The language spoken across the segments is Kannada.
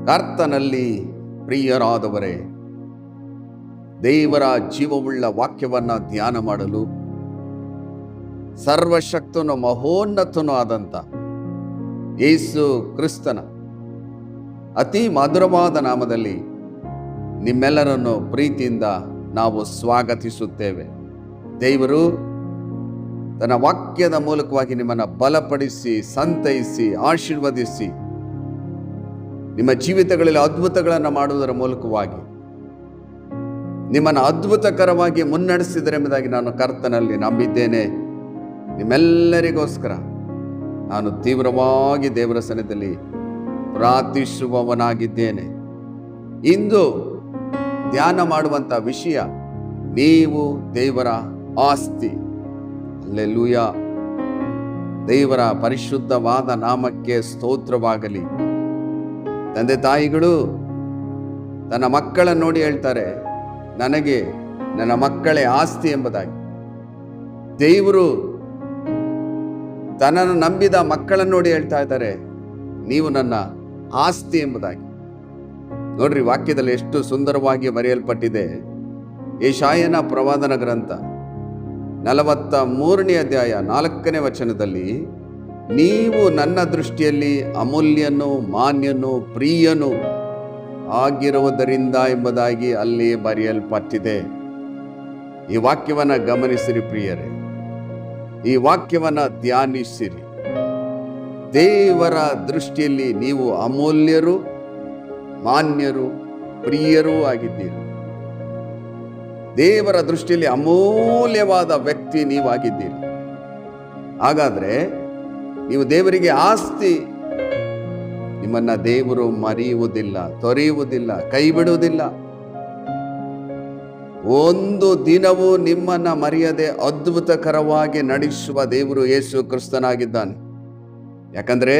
ಕರ್ತನಲ್ಲಿ ಪ್ರಿಯರಾದವರೇ, ದೇವರ ಜೀವವುಳ್ಳ ವಾಕ್ಯವನ್ನು ಧ್ಯಾನ ಮಾಡಲು ಸರ್ವಶಕ್ತನು ಮಹೋನ್ನತನೂ ಆದಂಥ ಯೇಸು ಕ್ರಿಸ್ತನ ಅತಿ ಮಧುರವಾದ ನಾಮದಲ್ಲಿ ನಿಮ್ಮೆಲ್ಲರನ್ನು ಪ್ರೀತಿಯಿಂದ ನಾವು ಸ್ವಾಗತಿಸುತ್ತೇವೆ. ದೇವರು ತನ್ನ ವಾಕ್ಯದ ಮೂಲಕವಾಗಿ ನಿಮ್ಮನ್ನು ಬಲಪಡಿಸಿ, ಸಂತೈಸಿ, ಆಶೀರ್ವದಿಸಿ, ನಿಮ್ಮ ಜೀವಿತಗಳಲ್ಲಿ ಅದ್ಭುತಗಳನ್ನು ಮಾಡುವುದರ ಮೂಲಕವಾಗಿ ನಿಮ್ಮನ್ನು ಅದ್ಭುತಕರವಾಗಿ ಮುನ್ನಡೆಸಿದರೆಂಬುದಾಗಿ ನಾನು ಕರ್ತನಲ್ಲಿ ನಂಬಿದ್ದೇನೆ. ನಿಮ್ಮೆಲ್ಲರಿಗೋಸ್ಕರ ನಾನು ತೀವ್ರವಾಗಿ ದೇವರ ಸನ್ನಿಧಿಯಲ್ಲಿ ಪ್ರಾರ್ಥಿಸುವವನಾಗಿದ್ದೇನೆ. ಇಂದು ಧ್ಯಾನ ಮಾಡುವಂಥ ವಿಷಯ, ನೀವು ದೇವರ ಆಸ್ತಿ. ಹಲ್ಲೆಲೂಯಾ. ದೇವರ ಪರಿಶುದ್ಧವಾದ ನಾಮಕ್ಕೆ ಸ್ತೋತ್ರವಾಗಲಿ. ತಂದೆ ತಾಯಿಗಳು ತನ್ನ ಮಕ್ಕಳನ್ನು ನೋಡಿ ಹೇಳ್ತಾರೆ, ನನಗೆ ನನ್ನ ಮಕ್ಕಳೇ ಆಸ್ತಿ ಎಂಬುದಾಗಿ. ದೇವರು ತನ್ನನ್ನು ನಂಬಿದ ಮಕ್ಕಳನ್ನು ನೋಡಿ ಹೇಳ್ತಾ ಇದ್ದಾರೆ, ನೀವು ನನ್ನ ಆಸ್ತಿ ಎಂಬುದಾಗಿ. ನೋಡ್ರಿ, ವಾಕ್ಯದಲ್ಲಿ ಎಷ್ಟು ಸುಂದರವಾಗಿ ಬರೆಯಲ್ಪಟ್ಟಿದೆ. ಯೆಶಾಯನ ಪ್ರವಾದನ ಗ್ರಂಥ 43ನೇ ಅಧ್ಯಾಯ 4ನೇ ವಚನದಲ್ಲಿ, ನೀವು ನನ್ನ ದೃಷ್ಟಿಯಲ್ಲಿ ಅಮೂಲ್ಯನು, ಮಾನ್ಯನು, ಪ್ರಿಯನು ಆಗಿರುವುದರಿಂದ ಎಂಬುದಾಗಿ ಅಲ್ಲಿ ಬರೆಯಲ್ಪಟ್ಟಿದೆ. ಈ ವಾಕ್ಯವನ್ನು ಗಮನಿಸಿರಿ ಪ್ರಿಯರೇ, ಈ ವಾಕ್ಯವನ್ನು ಧ್ಯಾನಿಸಿರಿ. ದೇವರ ದೃಷ್ಟಿಯಲ್ಲಿ ನೀವು ಅಮೂಲ್ಯರು, ಮಾನ್ಯರು, ಪ್ರಿಯರೂ ಆಗಿದ್ದೀರಿ. ದೇವರ ದೃಷ್ಟಿಯಲ್ಲಿ ಅಮೂಲ್ಯವಾದ ವ್ಯಕ್ತಿ ನೀವಾಗಿದ್ದೀರಿ. ಹಾಗಾದ್ರೆ ನೀವು ದೇವರಿಗೆ ಆಸ್ತಿ. ನಿಮ್ಮನ್ನ ದೇವರು ಮರೆಯುವುದಿಲ್ಲ, ತೊರೆಯುವುದಿಲ್ಲ, ಕೈ ಬಿಡುವುದಿಲ್ಲ. ಒಂದು ದಿನವೂ ನಿಮ್ಮನ್ನ ಮರೆಯದೆ ಅದ್ಭುತಕರವಾಗಿ ನಡೆಸುವ ದೇವರು ಯೇಸು ಕ್ರಿಸ್ತನಾಗಿದ್ದಾನೆ. ಯಾಕಂದ್ರೆ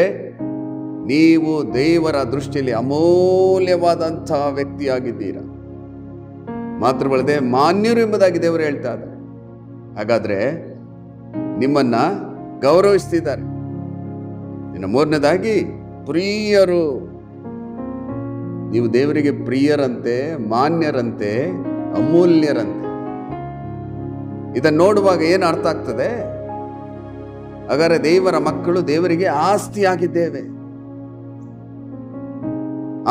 ನೀವು ದೇವರ ದೃಷ್ಟಿಯಲ್ಲಿ ಅಮೂಲ್ಯವಾದಂತಹ ವ್ಯಕ್ತಿಯಾಗಿದ್ದೀರ. ಮಾತ್ರವಲ್ಲದೆ ಮಾನ್ಯರು ಎಂಬುದಾಗಿ ದೇವರು ಹೇಳ್ತಾ ಇದ್ದಾರೆ. ಹಾಗಾದ್ರೆ ನಿಮ್ಮನ್ನ ಗೌರವಿಸ್ತಿದ್ದಾರೆ. ಇನ್ನು ಮೂರನೇದಾಗಿ ಪ್ರಿಯರು. ನೀವು ದೇವರಿಗೆ ಪ್ರಿಯರಂತೆ, ಮಾನ್ಯರಂತೆ, ಅಮೂಲ್ಯರಂತೆ. ಇದನ್ನು ನೋಡುವಾಗ ಏನು ಅರ್ಥ ಆಗ್ತದೆ? ಹಾಗಾದರೆ ದೇವರ ಮಕ್ಕಳು ದೇವರಿಗೆ ಆಸ್ತಿಯಾಗಿದ್ದೇವೆ.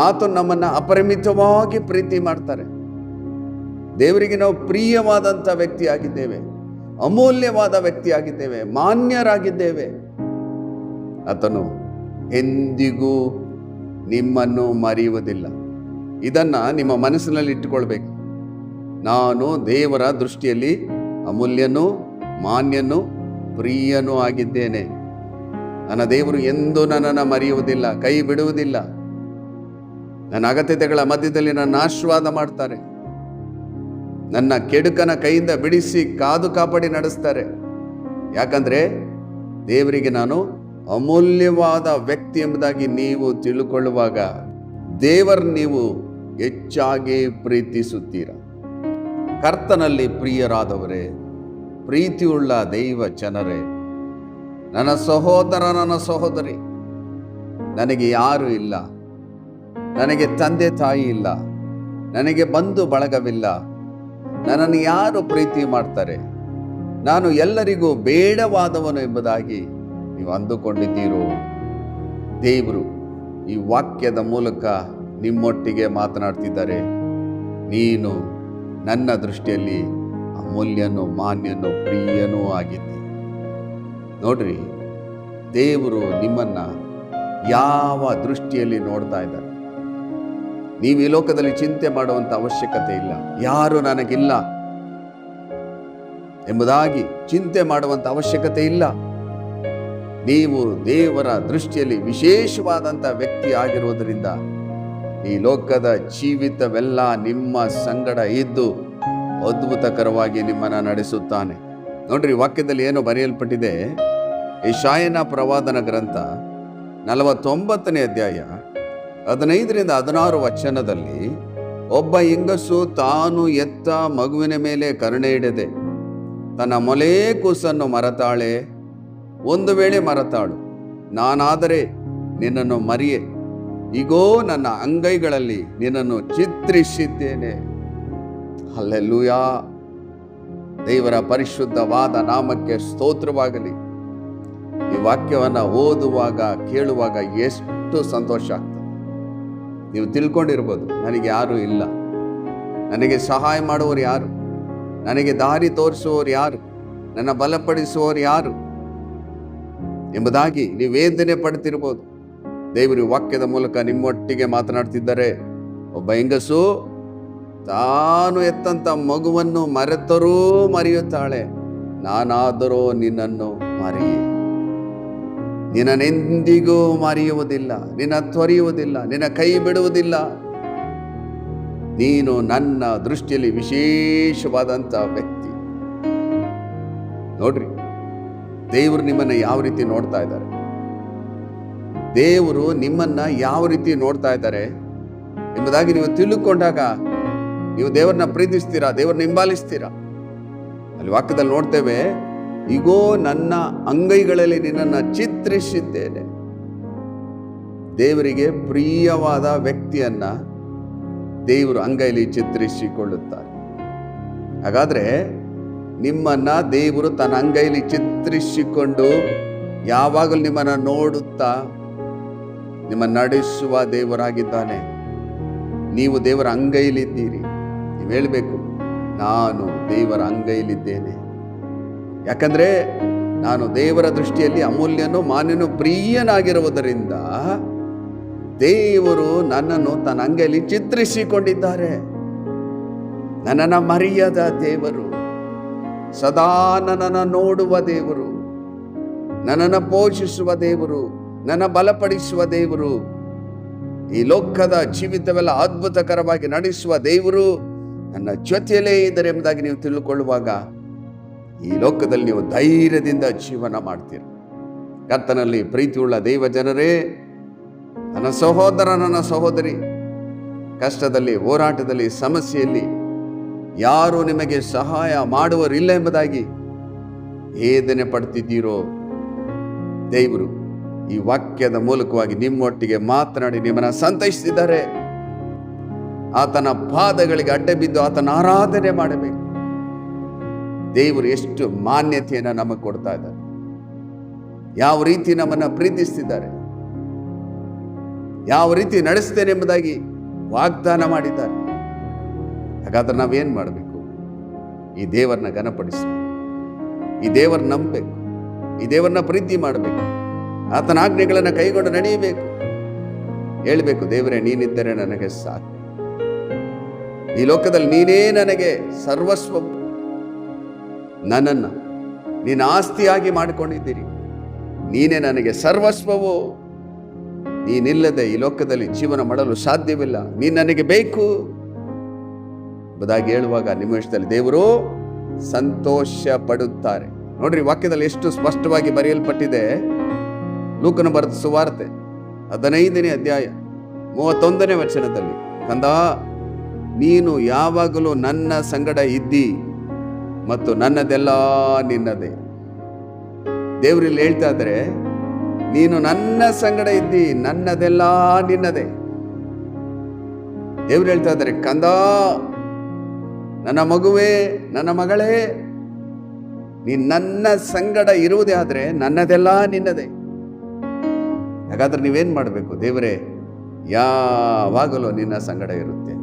ಆತ ನಮ್ಮನ್ನ ಅಪರಿಮಿತವಾಗಿ ಪ್ರೀತಿ ಮಾಡ್ತಾರೆ. ದೇವರಿಗೆ ನಾವು ಪ್ರಿಯವಾದಂಥ ವ್ಯಕ್ತಿ ಆಗಿದ್ದೇವೆ, ಅಮೂಲ್ಯವಾದ ವ್ಯಕ್ತಿ ಆಗಿದ್ದೇವೆ, ಮಾನ್ಯರಾಗಿದ್ದೇವೆ. ಆತನು ಎಂದಿಗೂ ನಿಮ್ಮನ್ನು ಮರೆಯುವುದಿಲ್ಲ. ಇದನ್ನ ನಿಮ್ಮ ಮನಸ್ಸಿನಲ್ಲಿ ಇಟ್ಟುಕೊಳ್ಬೇಕು. ನಾನು ದೇವರ ದೃಷ್ಟಿಯಲ್ಲಿ ಅಮೂಲ್ಯನು, ಮಾನ್ಯನು, ಪ್ರಿಯನೂ ಆಗಿದ್ದೇನೆ. ನನ್ನ ದೇವರು ಎಂದೂ ನನ್ನನ್ನು ಮರೆಯುವುದಿಲ್ಲ, ಕೈ ಬಿಡುವುದಿಲ್ಲ. ನನ್ನ ಅಗತ್ಯತೆಗಳ ಮಧ್ಯದಲ್ಲಿ ನನ್ನ ಆಶೀರ್ವಾದ ಮಾಡ್ತಾರೆ. ನನ್ನ ಕೆಡುಕನ ಕೈಯಿಂದ ಬಿಡಿಸಿ ಕಾದು ಕಾಪಾಡಿ ನಡೆಸ್ತಾರೆ. ಯಾಕಂದ್ರೆ ದೇವರಿಗೆ ನಾನು ಅಮೂಲ್ಯವಾದ ವ್ಯಕ್ತಿ ಎಂಬುದಾಗಿ ನೀವು ತಿಳ್ಕೊಳ್ಳುವಾಗ ದೇವರ ನೀವು ಹೆಚ್ಚಾಗಿ ಪ್ರೀತಿಸುತ್ತೀರ. ಕರ್ತನಲ್ಲಿ ಪ್ರಿಯರಾದವರೇ, ಪ್ರೀತಿಯುಳ್ಳ ದೈವ ಜನರೇ, ನನ್ನ ಸಹೋದರ, ನನ್ನ ಸಹೋದರಿ, ನನಗೆ ಯಾರು ಇಲ್ಲ. ನನಗೆ ತಂದೆ ತಾಯಿ ಇಲ್ಲ, ನನಗೆ ಬಂಧು ಬಳಗವಿಲ್ಲ. ನನ್ನನ್ನು ಯಾರು ಪ್ರೀತಿ ಮಾಡ್ತಾರೆ? ನಾನು ಎಲ್ಲರಿಗೂ ಬೇಡವಾದವನು ಎಂಬುದಾಗಿ ನೀವು ಅಂದುಕೊಂಡಿದ್ದೀರೋ? ದೇವರು ಈ ವಾಕ್ಯದ ಮೂಲಕ ನಿಮ್ಮೊಟ್ಟಿಗೆ ಮಾತನಾಡ್ತಿದ್ದಾರೆ. ನೀನು ನನ್ನ ದೃಷ್ಟಿಯಲ್ಲಿ ಅಮೂಲ್ಯನು, ಮಾನ್ಯನು, ಪ್ರಿಯನೂ ಆಗಿದ್ದೆ. ನೋಡ್ರಿ, ದೇವರು ನಿಮ್ಮನ್ನ ಯಾವ ದೃಷ್ಟಿಯಲ್ಲಿ ನೋಡ್ತಾ ಇದ್ದಾರೆ? ನೀವು ಈ ಲೋಕದಲ್ಲಿ ಚಿಂತೆ ಮಾಡುವಂಥ ಅವಶ್ಯಕತೆ ಇಲ್ಲ. ಯಾರು ನನಗಿಲ್ಲ ಎಂಬುದಾಗಿ ಚಿಂತೆ ಮಾಡುವಂಥ ಅವಶ್ಯಕತೆ ಇಲ್ಲ. ನೀವು ದೇವರ ದೃಷ್ಟಿಯಲ್ಲಿ ವಿಶೇಷವಾದಂಥ ವ್ಯಕ್ತಿ ಆಗಿರುವುದರಿಂದ ಈ ಲೋಕದ ಜೀವಿತವೆಲ್ಲ ನಿಮ್ಮ ಸಂಗಡ ಇದ್ದು ಅದ್ಭುತಕರವಾಗಿ ನಿಮ್ಮನ್ನು ನಡೆಸುತ್ತಾನೆ. ನೋಡ್ರಿ, ವಾಕ್ಯದಲ್ಲಿ ಏನು ಬರೆಯಲ್ಪಟ್ಟಿದೆ? ಯೆಶಾಯನ ಪ್ರವಾದನ ಗ್ರಂಥ 49ನೇ ಅಧ್ಯಾಯ 15ರಿಂದ 16 ವಚನದಲ್ಲಿ, ಒಬ್ಬ ಹೆಂಗಸು ತಾನು ಎತ್ತ ಮಗುವಿನ ಮೇಲೆ ಕರುಣೆ ಇಡದೆ ತನ್ನ ಮೊಲೆ ಕೂಸನ್ನು ಮರೆತಾಳೆ. ಒಂದು ವೇಳೆ ಮರೆತಾಳು, ನಾನಾದರೆ ನಿನ್ನನ್ನು ಮರಿಯೆ, ಈಗೋ ನನ್ನ ಅಂಗೈಗಳಲ್ಲಿ ನಿನ್ನನ್ನು ಚಿತ್ರಿಸಿದ್ದೇನೆ. ಹಲ್ಲೆಲೂಯಾ. ದೇವರ ಪರಿಶುದ್ಧವಾದ ನಾಮಕ್ಕೆ ಸ್ತೋತ್ರವಾಗಲಿ. ಈ ವಾಕ್ಯವನ್ನು ಓದುವಾಗ ಕೇಳುವಾಗ ಎಷ್ಟು ಸಂತೋಷ ಆಗ್ತದೆ. ನೀವು ತಿಳ್ಕೊಂಡಿರ್ಬೋದು, ನನಗೆ ಯಾರು ಇಲ್ಲ, ನನಗೆ ಸಹಾಯ ಮಾಡುವವರು ಯಾರು, ನನಗೆ ದಾರಿ ತೋರಿಸುವವರು ಯಾರು, ನನ್ನ ಬಲಪಡಿಸುವವರು ಯಾರು ಎಂಬುದಾಗಿ ನೀವು ವೇದನೆ ಪಡ್ತಿರ್ಬೋದು. ದೇವರು ವಾಕ್ಯದ ಮೂಲಕ ನಿಮ್ಮೊಟ್ಟಿಗೆ ಮಾತನಾಡ್ತಿದ್ದಾರೆ. ಒಬ್ಬ ಹೆಂಗಸು ತಾನು ಎತ್ತಂತ ಮಗುವನ್ನು ಮರೆತರೂ ಮರೆಯುತ್ತಾಳೆ, ನಾನಾದರೂ ನಿನ್ನನ್ನು ಮರೆಯೆ. ನಿನ್ನನೆಂದಿಗೂ ಮರೆಯುವುದಿಲ್ಲ, ನಿನ್ನ ತೊರೆಯುವುದಿಲ್ಲ, ನಿನ್ನ ಕೈ ಬಿಡುವುದಿಲ್ಲ. ನೀನು ನನ್ನ ದೃಷ್ಟಿಯಲ್ಲಿ ವಿಶೇಷವಾದಂಥ ವ್ಯಕ್ತಿ. ನೋಡ್ರಿ, ದೇವರು ನಿಮ್ಮನ್ನ ಯಾವ ರೀತಿ ನೋಡ್ತಾ ಇದ್ದಾರೆ, ದೇವರು ನಿಮ್ಮನ್ನ ಯಾವ ರೀತಿ ನೋಡ್ತಾ ಇದ್ದಾರೆ ಎಂಬುದಾಗಿ ನೀವು ತಿಳ್ಕೊಂಡಾಗ ನೀವು ದೇವರನ್ನ ಪ್ರೀತಿಸ್ತೀರಾ, ದೇವರನ್ನ ಹಿಂಬಾಲಿಸ್ತೀರಾ. ಅಲ್ಲಿ ವಾಕ್ಯದಲ್ಲಿ ನೋಡ್ತೇವೆ, ಈಗೋ ನನ್ನ ಅಂಗೈಗಳಲ್ಲಿ ನಿನ್ನನ್ನು ಚಿತ್ರಿಸಿದ್ದೇನೆ. ದೇವರಿಗೆ ಪ್ರಿಯವಾದ ವ್ಯಕ್ತಿಯನ್ನ ದೇವರು ಅಂಗೈಲಿ ಚಿತ್ರಿಸಿಕೊಳ್ಳುತ್ತಾರೆ. ಹಾಗಾದ್ರೆ ನಿಮ್ಮನ್ನ ದೇವರು ತನ್ನ ಅಂಗೈಲಿ ಚಿತ್ರಿಸಿಕೊಂಡು ಯಾವಾಗಲೂ ನಿಮ್ಮನ್ನ ನೋಡುತ್ತಾ ನಿಮ್ಮ ನಡೆಸುವ ದೇವರಾಗಿದ್ದಾನೆ. ನೀವು ದೇವರ ಅಂಗೈಲಿದ್ದೀರಿ. ನೀವು ಹೇಳಬೇಕು, ನಾನು ದೇವರ ಅಂಗೈಲಿದ್ದೇನೆ. ಯಾಕಂದ್ರೆ ನಾನು ದೇವರ ದೃಷ್ಟಿಯಲ್ಲಿ ಅಮೂಲ್ಯನು, ಮಾನ್ಯನು, ಪ್ರಿಯನಾಗಿರುವುದರಿಂದ ದೇವರು ನನ್ನನ್ನು ತನ್ನ ಅಂಗೈಲಿ ಚಿತ್ರಿಸಿಕೊಂಡಿದ್ದಾರೆ. ನನ್ನನ್ನು ಮರೆಯದ ದೇವರು, ಸದಾ ನನ್ನನ್ನು ನೋಡುವ ದೇವರು, ನನ್ನನ್ನು ಪೋಷಿಸುವ ದೇವರು, ನನ್ನ ಬಲಪಡಿಸುವ ದೇವರು, ಈ ಲೋಕದ ಜೀವಿತವೆಲ್ಲ ಅದ್ಭುತಕರವಾಗಿ ನಡೆಸುವ ದೇವರು ನನ್ನ ಜೊತೆಯಲ್ಲೇ ಇದ್ದಾರೆ ಎಂಬುದಾಗಿ ನೀವು ತಿಳ್ಕೊಳ್ಳುವಾಗ ಈ ಲೋಕದಲ್ಲಿ ನೀವು ಧೈರ್ಯದಿಂದ ಜೀವನ ಮಾಡ್ತೀರ. ಕರ್ತನಲ್ಲಿ ಪ್ರೀತಿಯುಳ್ಳ ದೈವ ಜನರೇ, ನನ್ನ ಸಹೋದರ, ನನ್ನ ಸಹೋದರಿ, ಕಷ್ಟದಲ್ಲಿ, ಹೋರಾಟದಲ್ಲಿ, ಸಮಸ್ಯೆಯಲ್ಲಿ ಯಾರು ನಿಮಗೆ ಸಹಾಯ ಮಾಡುವರಿಲ್ಲ ಎಂಬುದಾಗಿ ವೇದನೆ ಪಡ್ತಿದ್ದೀರೋ, ದೇವರು ಈ ವಾಕ್ಯದ ಮೂಲಕವಾಗಿ ನಿಮ್ಮೊಟ್ಟಿಗೆ ಮಾತನಾಡಿ ನಿಮ್ಮನ್ನ ಸಂತೈಸಿದ್ದಾರೆ. ಆತನ ಪಾದಗಳಿಗೆ ಅಡ್ಡ ಬಿದ್ದು ಆತನ ಆರಾಧನೆ ಮಾಡಬೇಕು. ದೇವರು ಎಷ್ಟು ಮಾನ್ಯತೆಯನ್ನು ನಮಗೆ ಕೊಡ್ತಾ ಇದ್ದಾರೆ, ಯಾವ ರೀತಿ ನಮ್ಮನ್ನ ಪ್ರೀತಿಸ್ತಿದ್ದಾರೆ, ಯಾವ ರೀತಿ ನಡೆಸ್ತೇನೆ ಎಂಬುದಾಗಿ ವಾಗ್ದಾನ ಮಾಡಿದ್ದಾರೆ. ಹಾಗಾದ್ರೆ ನಾವೇನ್ ಮಾಡಬೇಕು? ಈ ದೇವರನ್ನ ಘನಪಡಿಸಬೇಕು, ಈ ದೇವರನ್ನ ನಂಬಬೇಕು, ಈ ದೇವರನ್ನ ಪ್ರೀತಿ ಮಾಡಬೇಕು, ಆತನ ಆಜ್ಞೆಗಳನ್ನು ಕೈಗೊಂಡು ನಡೆಯಬೇಕು. ಹೇಳ್ಬೇಕು, ದೇವರೇ ನೀನಿದ್ದರೆ ನನಗೆ ಸಾಕು, ಈ ಲೋಕದಲ್ಲಿ ನೀನೇ ನನಗೆ ಸರ್ವಸ್ವವು, ನನ್ನನ್ನ ನೀನು ಆಸ್ತಿಯಾಗಿ ಮಾಡಿಕೊಂಡಿದ್ದೀರಿ, ನೀನೇ ನನಗೆ ಸರ್ವಸ್ವವು, ನೀನಿಲ್ಲದೆ ಈ ಲೋಕದಲ್ಲಿ ಜೀವನ ಮಾಡಲು ಸಾಧ್ಯವಿಲ್ಲ, ನೀನು ನನಗೆ ಬೇಕು ಎಂಬುದಾಗಿ ಹೇಳುವಾಗ ನಿಮ್ಮ ವಿಷಯದಲ್ಲಿ ದೇವರು ಸಂತೋಷ ಪಡುತ್ತಾರೆ. ನೋಡ್ರಿ, ವಾಕ್ಯದಲ್ಲಿ ಎಷ್ಟು ಸ್ಪಷ್ಟವಾಗಿ ಬರೆಯಲ್ಪಟ್ಟಿದೆ. ಲೂಕನ ಬರೆದ ಸುವಾರ್ತೆ 15ನೇ ಅಧ್ಯಾಯ 31ನೇ ವಚನದಲ್ಲಿ, ಕಂದ, ನೀನು ಯಾವಾಗಲೂ ನನ್ನ ಸಂಗಡ ಇದ್ದಿ ಮತ್ತು ನನ್ನದೆಲ್ಲ ನಿನ್ನದೇ. ದೇವರಲ್ಲಿ ಹೇಳ್ತಾ ಇದ್ದಾರೆ, ನೀನು ನನ್ನ ಸಂಗಡ ಇದ್ದಿ, ನನ್ನದೆಲ್ಲ ನಿನ್ನದೇ. ದೇವರು ಹೇಳ್ತಾ ಇದ್ದಾರೆ, ಕಂದ, ನನ್ನ ಮಗುವೇ, ನನ್ನ ಮಗಳೇ, ನೀನು ನನ್ನ ಸಂಗಡ ಇರುವುದೇ ಆದ್ರೆ ನನ್ನದೆಲ್ಲ ನಿನ್ನದೇ. ಹಾಗಾದ್ರೆ ನೀವೇನ್ ಮಾಡಬೇಕು? ದೇವರೇ, ಯಾವಾಗಲೂ ನಿನ್ನ ಸಂಗಡ ಇರುತ್ತೆ.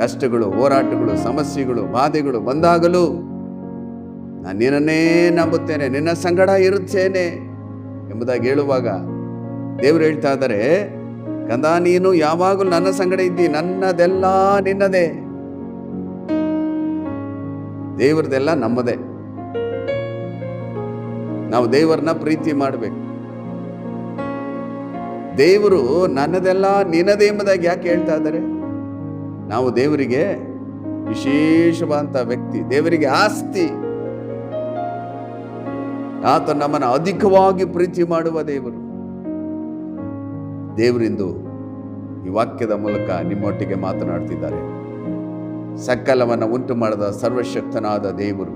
ಕಷ್ಟಗಳು, ಹೋರಾಟಗಳು, ಸಮಸ್ಯೆಗಳು, ಬಾಧೆಗಳು ಬಂದಾಗಲೂ ನಾನು ನಿನ್ನನ್ನೇ ನಂಬುತ್ತೇನೆ, ನಿನ್ನ ಸಂಗಡ ಇರುತ್ತೇನೆ ಎಂಬುದಾಗಿ ಹೇಳುವಾಗ ದೇವರು ಹೇಳ್ತಾ ಇದ್ದಾರೆ, ಕಂದ, ನೀನು ಯಾವಾಗಲೂ ನನ್ನ ಸಂಗಡ ಇದ್ದಿ, ನನ್ನದೆಲ್ಲ ನಿನ್ನದೇ. ದೇವರದೆಲ್ಲ ನಮ್ಮದೇ. ನಾವು ದೇವರನ್ನ ಪ್ರೀತಿ ಮಾಡಬೇಕು. ದೇವರು ನನ್ನದೆಲ್ಲ ನಿನ್ನದೇ ಎಂಬುದಾಗಿ ಯಾಕೆ ಹೇಳ್ತಾ ಇದ್ದಾರೆ? ನಾವು ದೇವರಿಗೆ ವಿಶೇಷವಾದಂತ ವ್ಯಕ್ತಿ, ದೇವರಿಗೆ ಆಸ್ತಿ. ಆತ ನಮ್ಮನ್ನು ಅಧಿಕವಾಗಿ ಪ್ರೀತಿ ಮಾಡುವ ದೇವರು. ದೇವರಿಂದು ಈ ವಾಕ್ಯದ ಮೂಲಕ ನಿಮ್ಮೊಟ್ಟಿಗೆ ಮಾತನಾಡ್ತಿದ್ದಾರೆ. ಸಕಲವನ್ನು ಉಂಟು ಮಾಡಿದ ಸರ್ವಶಕ್ತನಾದ ದೇವರು,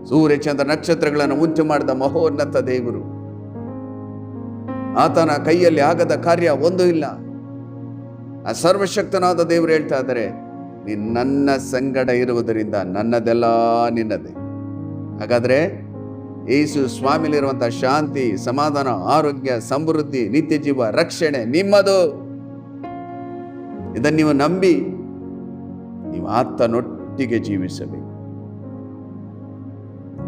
ಸೂರ್ಯ ಚಂದ್ರ ನಕ್ಷತ್ರಗಳನ್ನು ಉಂಟು ಮಾಡಿದ ಮಹೋನ್ನತ ದೇವರು, ಆತನ ಕೈಯಲ್ಲಿ ಆಗದ ಕಾರ್ಯ ಒಂದೂ ಇಲ್ಲ. ಆ ಸರ್ವಶಕ್ತನಾದ ದೇವರು ಹೇಳ್ತಾ ಇದ್ದಾರೆ, ನೀನು ನನ್ನ ಸಂಗಡ ಇರುವುದರಿಂದ ನನ್ನದೆಲ್ಲ ನಿನ್ನದೇ. ಹಾಗಾದ್ರೆ ಯೇಸು ಸ್ವಾಮಿಲಿರುವಂಥ ಶಾಂತಿ, ಸಮಾಧಾನ, ಆರೋಗ್ಯ, ಸಮೃದ್ಧಿ, ನಿತ್ಯ ಜೀವ, ರಕ್ಷಣೆ ನಿಮ್ಮದು. ಇದನ್ನು ನೀವು ನಂಬಿ ನೀವು ಆತನೊಟ್ಟಿಗೆ ಜೀವಿಸಬೇಕು.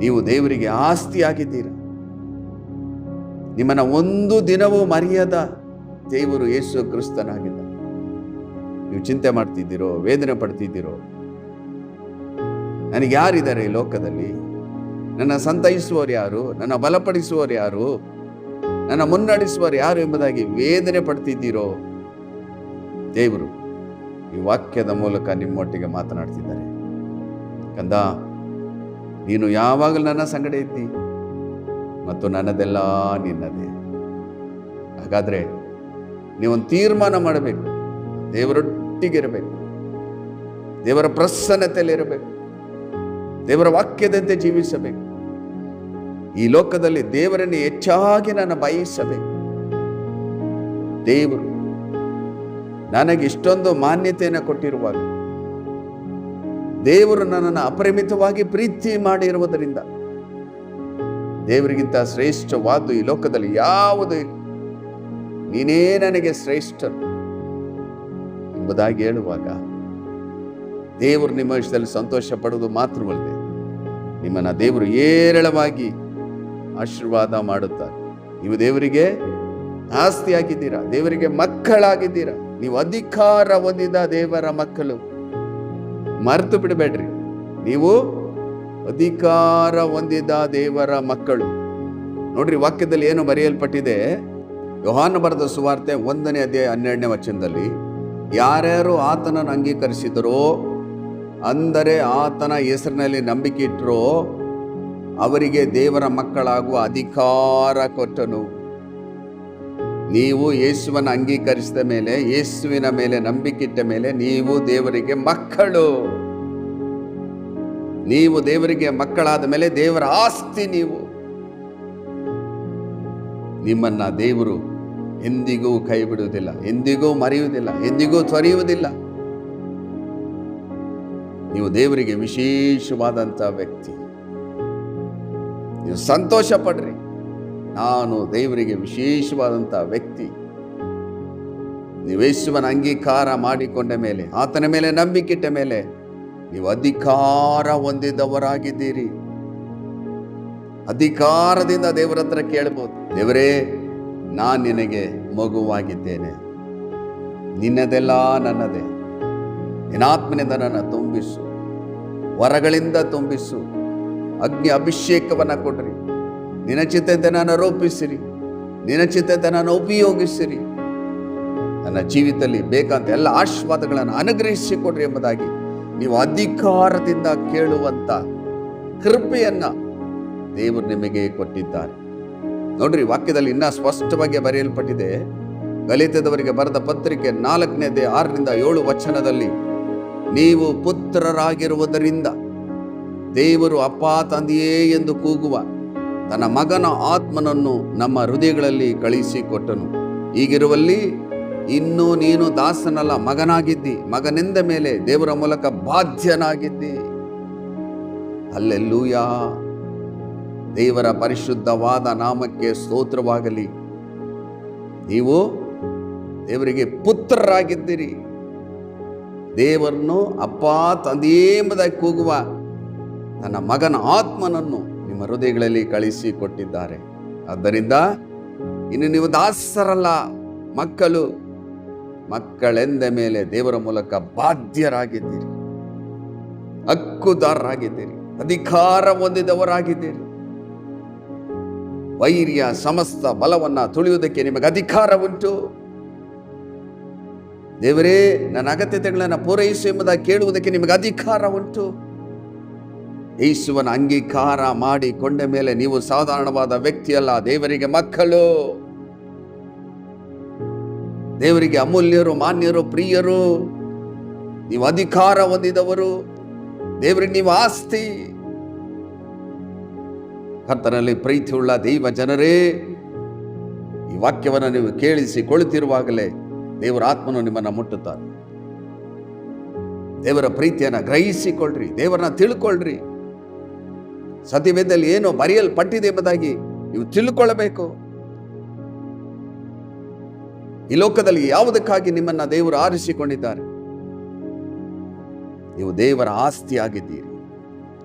ನೀವು ದೇವರಿಗೆ ಆಸ್ತಿಯಾಗಿದ್ದೀರ. ನಿಮ್ಮನ್ನ ಒಂದು ದಿನವೂ ಮರೆಯದ ದೇವರು ಯೇಸು ಕ್ರಿಸ್ತನಾಗಿದ್ದ. ನೀವು ಚಿಂತೆ ಮಾಡ್ತಿದ್ದೀರೋ, ವೇದನೆ ಪಡ್ತಿದ್ದೀರೋ, ನನಗೆ ಯಾರಿದ್ದಾರೆ ಈ ಲೋಕದಲ್ಲಿ, ನನ್ನ ಸಂತೈಸುವವರು ಯಾರು, ನನ್ನ ಬಲಪಡಿಸುವವರು ಯಾರು, ನನ್ನ ಮುನ್ನಡೆಸುವವರು ಯಾರು ಎಂಬುದಾಗಿ ವೇದನೆ ಪಡ್ತಿದ್ದೀರೋ, ದೇವರು ಈ ವಾಕ್ಯದ ಮೂಲಕ ನಿಮ್ಮೊಟ್ಟಿಗೆ ಮಾತನಾಡ್ತಿದ್ದಾರೆ. ಕಂದ, ನೀನು ಯಾವಾಗಲೂ ನನ್ನ ಸಂಗಡ ಇದ್ದಿ ಮತ್ತು ನನ್ನದೆಲ್ಲ ನಿನ್ನದೇ. ಹಾಗಾದ್ರೆ ನೀವೊಂದು ತೀರ್ಮಾನ ಮಾಡಬೇಕು, ದೇವರೊಟ್ಟಿಗಿರಬೇಕು, ದೇವರ ಪ್ರಸನ್ನತೆಯಲ್ಲಿರಬೇಕು, ದೇವರ ವಾಕ್ಯದಂತೆ ಜೀವಿಸಬೇಕು. ಈ ಲೋಕದಲ್ಲಿ ದೇವರನ್ನು ಹೆಚ್ಚಾಗಿ ನಾನು ಬಯಸಬೇಕು. ದೇವರು ನನಗೆ ಇಷ್ಟೊಂದು ಮಾನ್ಯತೆಯನ್ನು ಕೊಟ್ಟಿರುವಾಗ, ದೇವರು ನನ್ನನ್ನು ಅಪರಿಮಿತವಾಗಿ ಪ್ರೀತಿ ಮಾಡಿರುವುದರಿಂದ ದೇವರಿಗಿಂತ ಶ್ರೇಷ್ಠವಾದ್ದು ಈ ಲೋಕದಲ್ಲಿ ಯಾವುದೂ ಇಲ್ಲ. ನೀನೇ ನನಗೆ ಶ್ರೇಷ್ಠ ಎಂಬುದಾಗಿ ಹೇಳುವಾಗ ದೇವರು ನಿಮ್ಮ ವಿಷಯದಲ್ಲಿ ಸಂತೋಷ ಪಡುವುದು ಮಾತ್ರವಲ್ಲದೆ ನಿಮ್ಮನ್ನ ದೇವರು ಏರಳವಾಗಿ ಆಶೀರ್ವಾದ ಮಾಡುತ್ತಾರೆ. ನೀವು ದೇವರಿಗೆ ಆಸ್ತಿಯಾಗಿದ್ದೀರಾ, ದೇವರಿಗೆ ಮಕ್ಕಳಾಗಿದ್ದೀರಾ. ನೀವು ಅಧಿಕಾರ ಹೊಂದಿದ ದೇವರ ಮಕ್ಕಳು. ಮರೆತು ಬಿಡಬೇಡ್ರಿ, ನೀವು ಅಧಿಕಾರ ಹೊಂದಿದ ದೇವರ ಮಕ್ಕಳು. ನೋಡ್ರಿ, ವಾಕ್ಯದಲ್ಲಿ ಏನು ಬರೆಯಲ್ಪಟ್ಟಿದೆ? ಯೋಹಾನ ಬರೆದ ಸುವಾರ್ತೆ 1ನೇ ಅಧ್ಯಾಯ 12ನೇ ವಚನದಲ್ಲಿ, ಯಾರ್ಯಾರು ಆತನನ್ನು ಅಂಗೀಕರಿಸಿದರೋ, ಅಂದರೆ ಆತನ ಹೆಸರಿನಲ್ಲಿ ನಂಬಿಕೆ ಇಟ್ಟರೋ, ಅವರಿಗೆ ದೇವರ ಮಕ್ಕಳಾಗುವ ಅಧಿಕಾರ ಕೊಟ್ಟನು. ನೀವು ಯೇಸುವನ್ನು ಅಂಗೀಕರಿಸಿದ ಮೇಲೆ, ಯೇಸುವಿನ ಮೇಲೆ ನಂಬಿಕೆ ಇಟ್ಟ ಮೇಲೆ ನೀವು ದೇವರಿಗೆ ಮಕ್ಕಳು. ನೀವು ದೇವರಿಗೆ ಮಕ್ಕಳಾದ ಮೇಲೆ ದೇವರ ಆಸ್ತಿ ನೀವು. ನಿಮ್ಮನ್ನ ದೇವರು ಎಂದಿಗೂ ಕೈ ಬಿಡುವುದಿಲ್ಲ, ಎಂದಿಗೂ ಮರೆಯುವುದಿಲ್ಲ, ಎಂದಿಗೂ ತೊರೆಯುವುದಿಲ್ಲ. ನೀವು ದೇವರಿಗೆ ವಿಶೇಷವಾದಂಥ ವ್ಯಕ್ತಿ. ನೀವು ಸಂತೋಷ ಪಡ್ರಿ, ನಾನು ದೇವರಿಗೆ ವಿಶೇಷವಾದಂಥ ವ್ಯಕ್ತಿ. ನೀವು ಯೇಸುವಿನ ಅಂಗೀಕಾರ ಮಾಡಿಕೊಂಡ ಮೇಲೆ, ಆತನ ಮೇಲೆ ನಂಬಿಕೆ ಇಟ್ಟ ಮೇಲೆ ನೀವು ಅಧಿಕಾರ ಹೊಂದಿದವರಾಗಿದ್ದೀರಿ. ಅಧಿಕಾರದಿಂದ ದೇವರ ಹತ್ರ ಕೇಳಬಹುದು, ದೇವರೇ, ನಾನು ನಿನಗೆ ಮಗುವಾಗಿದ್ದೇನೆ, ನಿನ್ನದೆಲ್ಲ ನನ್ನದೇ. ನಿನ್ನಾತ್ಮನಿಂದ ನನ್ನ ತುಂಬಿಸು, ವರಗಳಿಂದ ತುಂಬಿಸು, ಅಗ್ನಿ ಅಭಿಷೇಕವನ್ನು ಕೊಡ್ರಿ. ನಿನ್ನ ಚಿತ್ತತೆ ನಾನು ರೂಪಿಸಿರಿ, ನಿನ್ನ ಚಿತ್ತತೆ ನಾನು ಉಪಯೋಗಿಸಿರಿ. ನನ್ನ ಜೀವಿತದಲ್ಲಿ ಬೇಕಂತ ಎಲ್ಲ ಆಶೀರ್ವಾದಗಳನ್ನು ಅನುಗ್ರಹಿಸಿಕೊಡ್ರಿ ಎಂಬುದಾಗಿ ನೀವು ಅಧಿಕಾರದಿಂದ ಕೇಳುವಂತ ಕೃಪೆಯನ್ನ ದೇವರು ನಿಮಗೆ ಕೊಟ್ಟಿದ್ದಾರೆ. ನೋಡ್ರಿ, ವಾಕ್ಯದಲ್ಲಿ ಇನ್ನ ಸ್ಪಷ್ಟವಾಗಿ ಬರೆಯಲ್ಪಟ್ಟಿದೆ. ಗಲಾತ್ಯದವರಿಗೆ ಬರೆದ ಪತ್ರಿಕೆ 4ನೇ ಅಧ್ಯಾಯ 6ರಿಂದ 7 ವಚನದಲ್ಲಿ, ನೀವು ಪುತ್ರರಾಗಿರುವುದರಿಂದ ದೇವರು ಅಪ್ಪಾ ತಂದೆಯೇ ಎಂದು ಕೂಗುವ ತನ್ನ ಮಗನ ಆತ್ಮನನ್ನು ನಮ್ಮ ಹೃದಯಗಳಲ್ಲಿ ಕಳಿಸಿಕೊಟ್ಟನು. ಹೀಗಿರುವಲ್ಲಿ ಇನ್ನು ನೀನು ದಾಸನಲ್ಲ, ಮಗನಾಗಿದ್ದಿ. ಮಗನಿಂದ ಮೇಲೆ ದೇವರ ಮೂಲಕ ಬಾಧ್ಯನಾಗಿದ್ದಿ. ಹಲ್ಲೆಲೂಯಾ. ದೇವರ ಪರಿಶುದ್ಧವಾದ ನಾಮಕ್ಕೆ ಸ್ತೋತ್ರವಾಗಲಿ. ನೀವು ದೇವರಿಗೆ ಪುತ್ರರಾಗಿದ್ದೀರಿ. ದೇವರನ್ನು ಅಪ್ಪಾ ತಂದೆಯೇ ಎಂಬುದಾಗಿ ಕೂಗುವ ತನ್ನ ಮಗನ ಆತ್ಮನನ್ನು ನಿಮ್ಮ ಹೃದಯಗಳಲ್ಲಿ ಕಳಿಸಿ ಕೊಟ್ಟಿದ್ದಾರೆ. ಆದ್ದರಿಂದ ಇನ್ನು ನೀವು ದಾಸರಲ್ಲ, ಮಕ್ಕಳು. ಮಕ್ಕಳೆಂದ ಮೇಲೆ ದೇವರ ಮೂಲಕ ಬಾಧ್ಯರಾಗಿದ್ದೀರಿ, ಹಕ್ಕುದಾರರಾಗಿದ್ದೀರಿ, ಅಧಿಕಾರ ಹೊಂದಿದವರಾಗಿದ್ದೀರಿ. ವೈರ್ಯ ಸಮಸ್ತ ಬಲವನ್ನ ತುಳಿಯುವುದಕ್ಕೆ ನಿಮಗೆ ಅಧಿಕಾರ ಉಂಟು. ದೇವರೇ, ನನ್ನ ಅಗತ್ಯತೆಗಳನ್ನು ಪೂರೈಸು ಎಂಬುದಾಗಿ ಕೇಳುವುದಕ್ಕೆ ನಿಮಗೆ ಅಧಿಕಾರ ಉಂಟು. ಯೇಸುವನ ಅಂಗೀಕಾರ ಮಾಡಿಕೊಂಡ ಮೇಲೆ ನೀವು ಸಾಧಾರಣವಾದ ವ್ಯಕ್ತಿಯಲ್ಲ, ದೇವರಿಗೆ ಮಕ್ಕಳು, ದೇವರಿಗೆ ಅಮೂಲ್ಯರು, ಮಾನ್ಯರು, ಪ್ರಿಯರು. ನೀವು ಅಧಿಕಾರ ಹೊಂದಿದವರು, ದೇವರಿಗೆ ನೀವು ಆಸ್ತಿ. ಕರ್ತನಲ್ಲಿ ಪ್ರೀತಿಯುಳ್ಳ ದೈವ ಜನರೇ, ಈ ವಾಕ್ಯವನ್ನು ನೀವು ಕೇಳಿಸಿಕೊಳ್ಳುತ್ತಿರುವಾಗಲೇ ದೇವರ ಆತ್ಮನು ನಿಮ್ಮನ್ನು ಮುಟ್ಟುತ್ತಾರೆ. ದೇವರ ಪ್ರೀತಿಯನ್ನು ಗ್ರಹಿಸಿಕೊಳ್ಳ್ರಿ, ದೇವರನ್ನ ತಿಳ್ಕೊಳ್ರಿ. ಸತ್ಯವೇದದಲ್ಲಿ ಏನೋ ಬರೆಯಲ್ಪಟ್ಟಿದೆ ಎಂಬುದಾಗಿ ನೀವು ತಿಳ್ಕೊಳ್ಳಬೇಕು. ಈ ಲೋಕದಲ್ಲಿ ಯಾವುದಕ್ಕಾಗಿ ನಿಮ್ಮನ್ನ ದೇವರು ಆರಿಸಿಕೊಂಡಿದ್ದಾರೆ? ನೀವು ದೇವರ ಆಸ್ತಿ ಆಗಿದ್ದೀರಿ.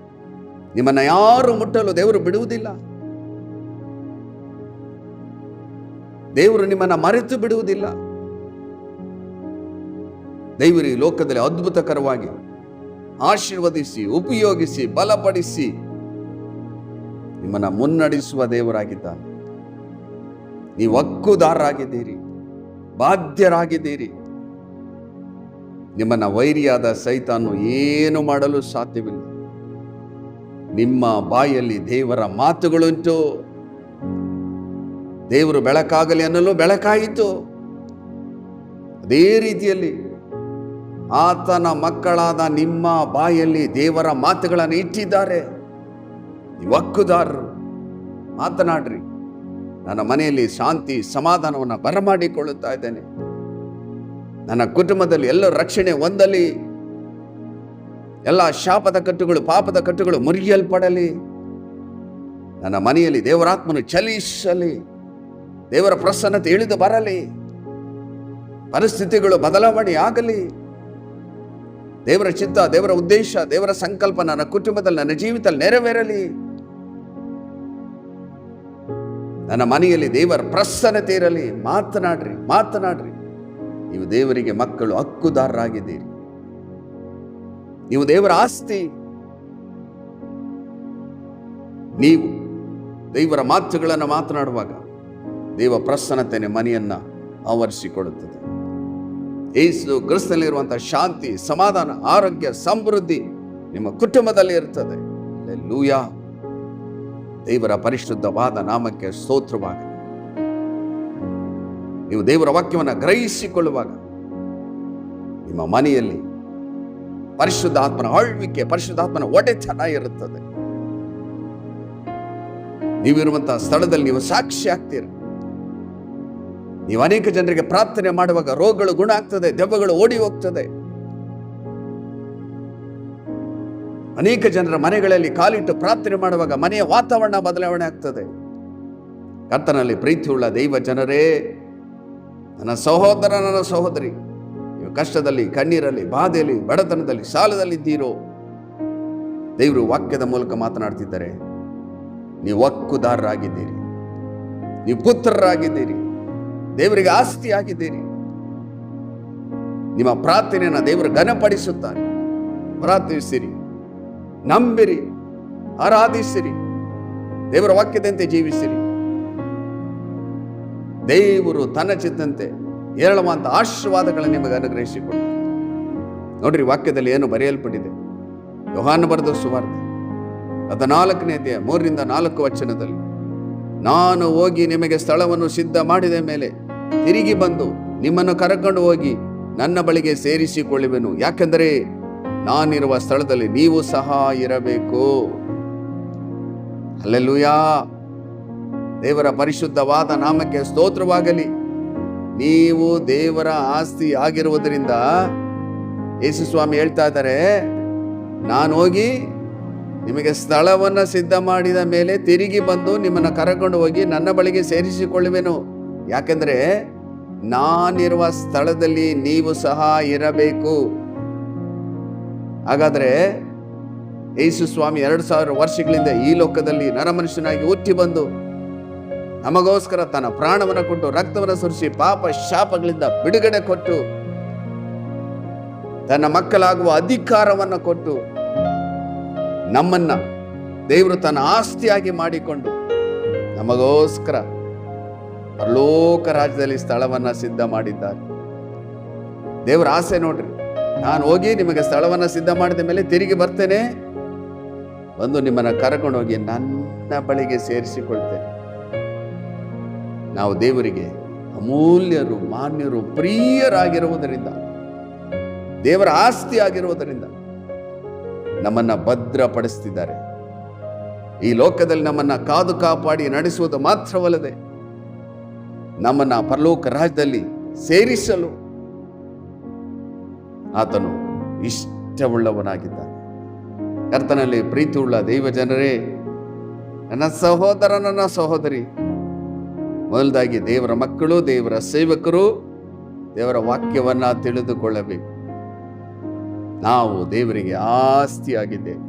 ನಿಮ್ಮನ್ನ ಯಾರು ಮುಟ್ಟಲು ದೇವರು ಬಿಡುವುದಿಲ್ಲ. ದೇವರು ನಿಮ್ಮನ್ನ ಮರೆತು ಬಿಡುವುದಿಲ್ಲ. ದೇವರು ಈ ಲೋಕದಲ್ಲಿ ಅದ್ಭುತಕರವಾಗಿ ಆಶೀರ್ವದಿಸಿ, ಉಪಯೋಗಿಸಿ, ಬಲಪಡಿಸಿ ನಿಮ್ಮನ್ನ ಮುನ್ನಡೆಸುವ ದೇವರಾಗಿದ್ದಾನೆ. ನೀವು ಹಕ್ಕುದಾರರಾಗಿದ್ದೀರಿ, ಬಾಧ್ಯರಾಗಿದ್ದೀರಿ. ನಿಮ್ಮನ್ನ ವೈರಿಯಾದ ಸೈತಾನು ಏನು ಮಾಡಲು ಸಾಧ್ಯವಿಲ್ಲ. ನಿಮ್ಮ ಬಾಯಲ್ಲಿ ದೇವರ ಮಾತುಗಳುಂಟು. ದೇವರು ಬೆಳಕಾಗಲಿ ಅನ್ನಲು ಬೆಳಕಾಯಿತು. ಅದೇ ರೀತಿಯಲ್ಲಿ ಆತನ ಮಕ್ಕಳಾದ ನಿಮ್ಮ ಬಾಯಲ್ಲಿ ದೇವರ ಮಾತುಗಳನ್ನು ಇಟ್ಟಿದ್ದಾರೆ. ನೀವು ಹಕ್ಕುದಾರರು. ಮಾತನಾಡ್ರಿ. ನನ್ನ ಮನೆಯಲ್ಲಿ ಶಾಂತಿ ಸಮಾಧಾನವನ್ನು ಬರಮಾಡಿಕೊಳ್ಳುತ್ತಾ ಇದ್ದೇನೆ. ನನ್ನ ಕುಟುಂಬದಲ್ಲಿ ಎಲ್ಲ ರಕ್ಷಣೆ ಹೊಂದಲಿ. ಎಲ್ಲ ಶಾಪದ ಕಟ್ಟುಗಳು, ಪಾಪದ ಕಟ್ಟುಗಳು ಮುರಿಯಲ್ಪಡಲಿ. ನನ್ನ ಮನೆಯಲ್ಲಿ ದೇವರಾತ್ಮನು ಚಲಿಸಲಿ. ದೇವರ ಪ್ರಸನ್ನತೆ ಇಳಿದು ಬರಲಿ. ಪರಿಸ್ಥಿತಿಗಳು ಬದಲಾವಣೆ ಆಗಲಿ. ದೇವರ ಚಿತ್ತ, ದೇವರ ಉದ್ದೇಶ, ದೇವರ ಸಂಕಲ್ಪ ನನ್ನ ಕುಟುಂಬದಲ್ಲಿ, ನನ್ನ ಜೀವಿತದಲ್ಲಿ ನೆರವೇರಲಿ. ನನ್ನ ಮನೆಯಲ್ಲಿ ದೇವರ ಪ್ರಸನ್ನತೆ ಇರಲಿ. ಮಾತನಾಡ್ರಿ, ಮಾತನಾಡ್ರಿ. ನೀವು ದೇವರಿಗೆ ಮಕ್ಕಳು, ಹಕ್ಕುದಾರರಾಗಿದ್ದೀರಿ. ನೀವು ದೇವರ ಆಸ್ತಿ. ನೀವು ದೇವರ ಮಾತುಗಳನ್ನು ಮಾತನಾಡುವಾಗ ದೇವ ಪ್ರಸನ್ನತೆ ಮನೆಯನ್ನ ಆವರಿಸಿಕೊಳ್ಳುತ್ತದೆ. ಯೇಸು ಕ್ರಿಸ್ತನಲ್ಲಿರುವಂತಹ ಶಾಂತಿ, ಸಮಾಧಾನ, ಆರೋಗ್ಯ, ಸಮೃದ್ಧಿ ನಿಮ್ಮ ಕುಟುಂಬದಲ್ಲಿ ಇರ್ತದೆ. ಹಲ್ಲೆಲೂಯಾ. ದೇವರ ಪರಿಶುದ್ಧವಾದ ನಾಮಕ್ಕೆ ಸ್ತೋತ್ರವಾಗಲಿ. ನೀವು ದೇವರ ವಾಕ್ಯವನ್ನು ಗ್ರಹಿಸಿಕೊಳ್ಳುವಾಗ ನಿಮ್ಮ ಮನೆಯಲ್ಲಿ ಪರಿಶುದ್ಧಾತ್ಮನ ಆಳ್ವಿಕೆ, ಪರಿಶುದ್ಧಾತ್ಮನ ಒಡೆತನ ಇರುತ್ತದೆ. ನೀವಿರುವಂತಹ ಸ್ಥಳದಲ್ಲಿ ನೀವು ಸಾಕ್ಷಿ ಆಗ್ತೀರಿ. ನೀವು ಅನೇಕ ಜನರಿಗೆ ಪ್ರಾರ್ಥನೆ ಮಾಡುವಾಗ ರೋಗಗಳು ಗುಣ ಆಗ್ತದೆ, ದೆವ್ವಗಳು ಓಡಿ ಹೋಗ್ತದೆ. ಅನೇಕ ಜನರ ಮನೆಗಳಲ್ಲಿ ಕಾಲಿಟ್ಟು ಪ್ರಾರ್ಥನೆ ಮಾಡುವಾಗ ಮನೆಯ ವಾತಾವರಣ ಬದಲಾವಣೆ ಆಗ್ತದೆ. ಕರ್ತನಲ್ಲಿ ಪ್ರೀತಿಯುಳ್ಳ ದೈವ ಜನರೇ, ನನ್ನ ಸಹೋದರ, ನನ್ನ ಸಹೋದರಿ, ನೀವು ಕಷ್ಟದಲ್ಲಿ, ಕಣ್ಣೀರಲ್ಲಿ, ಬಾಧೆಯಲ್ಲಿ, ಬಡತನದಲ್ಲಿ, ಸಾಲದಲ್ಲಿದ್ದೀರೋ, ದೇವರು ವಾಕ್ಯದ ಮೂಲಕ ಮಾತನಾಡ್ತಿದ್ದಾರೆ. ನೀವು ಹಕ್ಕುದಾರರಾಗಿದ್ದೀರಿ. ನೀವು ಪುತ್ರರಾಗಿದ್ದೀರಿ. ದೇವರಿಗೆ ಆಸ್ತಿ ಆಗಿದ್ದೀರಿ. ನಿಮ್ಮ ಪ್ರಾರ್ಥನೆಯನ್ನು ದೇವರು ಘನಪಡಿಸುತ್ತಾರೆ. ಪ್ರಾರ್ಥಿಸಿರಿ, ನಂಬಿರಿ, ಆರಾಧಿಸಿರಿ, ದೇವರ ವಾಕ್ಯದಂತೆ ಜೀವಿಸಿರಿ. ದೇವರು ತನ್ನ ಚಿತ್ತಂತೆ ಹೇರಳವಾದ ಆಶೀರ್ವಾದಗಳನ್ನು ನಿಮಗೆ ಅನುಗ್ರಹಿಸಿಕೊಡು. ನೋಡ್ರಿ, ವಾಕ್ಯದಲ್ಲಿ ಏನು ಬರೆಯಲ್ಪಟ್ಟಿದೆ? ಯೋಹಾನ ಬರೆದ ಸುವಾರ್ತೆ 14ನೇ ಅಧ್ಯಾಯ 3-4 ವಚನದಲ್ಲಿ, ನಾನು ಹೋಗಿ ನಿಮಗೆ ಸ್ಥಳವನ್ನು ಸಿದ್ಧ ಮಾಡಿದ ಮೇಲೆ ತಿರುಗಿ ಬಂದು ನಿಮ್ಮನ್ನು ಕರೆಕೊಂಡು ಹೋಗಿ ನನ್ನ ಬಳಿಗೆ ಸೇರಿಸಿಕೊಳ್ಳುವೆನು. ಯಾಕೆಂದರೆ ನಾನಿರುವ ಸ್ಥಳದಲ್ಲಿ ನೀವು ಸಹ ಇರಬೇಕು. ಹಲ್ಲೆಲೂಯಾ. ದೇವರ ಪರಿಶುದ್ಧವಾದ ನಾಮಕ್ಕೆ ಸ್ತೋತ್ರವಾಗಲಿ. ನೀವು ದೇವರ ಆಸ್ತಿ ಆಗಿರುವುದರಿಂದ ಯೇಸು ಸ್ವಾಮಿ ಹೇಳ್ತಾ ಇದ್ದಾರೆ, ನಾನು ಹೋಗಿ ನಿಮಗೆ ಸ್ಥಳವನ್ನು ಸಿದ್ಧ ಮಾಡಿದ ಮೇಲೆ ತಿರುಗಿ ಬಂದು ನಿಮ್ಮನ್ನು ಕರೆಕೊಂಡು ಹೋಗಿ ನನ್ನ ಬಳಿಗೆ ಸೇರಿಸಿಕೊಳ್ಳುವೆನು. ಯಾಕೆಂದರೆ ನಾನಿರುವ ಸ್ಥಳದಲ್ಲಿ ನೀವು ಸಹ ಇರಬೇಕು. ಹಾಗಾದರೆ ಯೇಸು ಸ್ವಾಮಿ 2000 ವರ್ಷಗಳಿಂದ ಈ ಲೋಕದಲ್ಲಿ ನರಮನುಷ್ಯನಾಗಿ ಹುಟ್ಟಿ ಬಂದು ನಮಗೋಸ್ಕರ ತನ್ನ ಪ್ರಾಣವನ್ನು ಕೊಟ್ಟು, ರಕ್ತವನ್ನು ಸುರಿಸಿ, ಪಾಪ ಶಾಪಗಳಿಂದ ಬಿಡುಗಡೆ ಕೊಟ್ಟು, ತನ್ನ ಮಕ್ಕಳಾಗುವ ಅಧಿಕಾರವನ್ನು ಕೊಟ್ಟು, ನಮ್ಮನ್ನ ದೇವರು ತನ್ನ ಆಸ್ತಿಯಾಗಿ ಮಾಡಿಕೊಂಡು ನಮಗೋಸ್ಕರ ಪರಲೋಕ ರಾಜ್ಯದಲ್ಲಿ ಸ್ಥಳವನ್ನ ಸಿದ್ಧ ಮಾಡಿದ್ದಾರೆ. ದೇವರ ಆಸೆ ನೋಡ್ರಿ, ನಾನು ಹೋಗಿ ನಿಮಗೆ ಸ್ಥಳವನ್ನ ಸಿದ್ಧ ಮಾಡಿದ ಮೇಲೆ ತಿರುಗಿ ಬರ್ತೇನೆ, ಬಂದು ನಿಮ್ಮನ್ನ ಕರ್ಕೊಂಡು ಹೋಗಿ ನನ್ನ ಬಳಿಗೆ ಸೇರಿಸಿಕೊಳ್ತೇನೆ. ನಾವು ದೇವರಿಗೆ ಅಮೂಲ್ಯರು, ಮಾನ್ಯರು, ಪ್ರಿಯರಾಗಿರುವುದರಿಂದ, ದೇವರ ಆಸ್ತಿ ಆಗಿರುವುದರಿಂದ ನಮ್ಮನ್ನ ಭದ್ರಪಡಿಸ್ತಿದ್ದಾರೆ. ಈ ಲೋಕದಲ್ಲಿ ನಮ್ಮನ್ನ ಕಾದು ಕಾಪಾಡಿ ನಡೆಸುವುದು ಮಾತ್ರವಲ್ಲದೆ ನಮ್ಮನ್ನ ಪರಲೋಕ ರಾಜ್ಯದಲ್ಲಿ ಸೇರಿಸಲು ಆತನು ಇಷ್ಟವುಳ್ಳವನಾಗಿದ್ದಾನೆ. ಕರ್ತನಲ್ಲಿ ಪ್ರೀತಿಯುಳ್ಳ ದೈವ ಜನರೇ, ನನ್ನ ಸಹೋದರ, ನನ್ನ ಸಹೋದರಿ, ಮೊದಲದಾಗಿ ದೇವರ ಮಕ್ಕಳು, ದೇವರ ಸೇವಕರು ದೇವರ ವಾಕ್ಯವನ್ನ ತಿಳಿದುಕೊಳ್ಳಬೇಕು. ನಾವು ದೇವರಿಗೆ ಆಸ್ತಿಯಾಗಿದ್ದೇವೆ.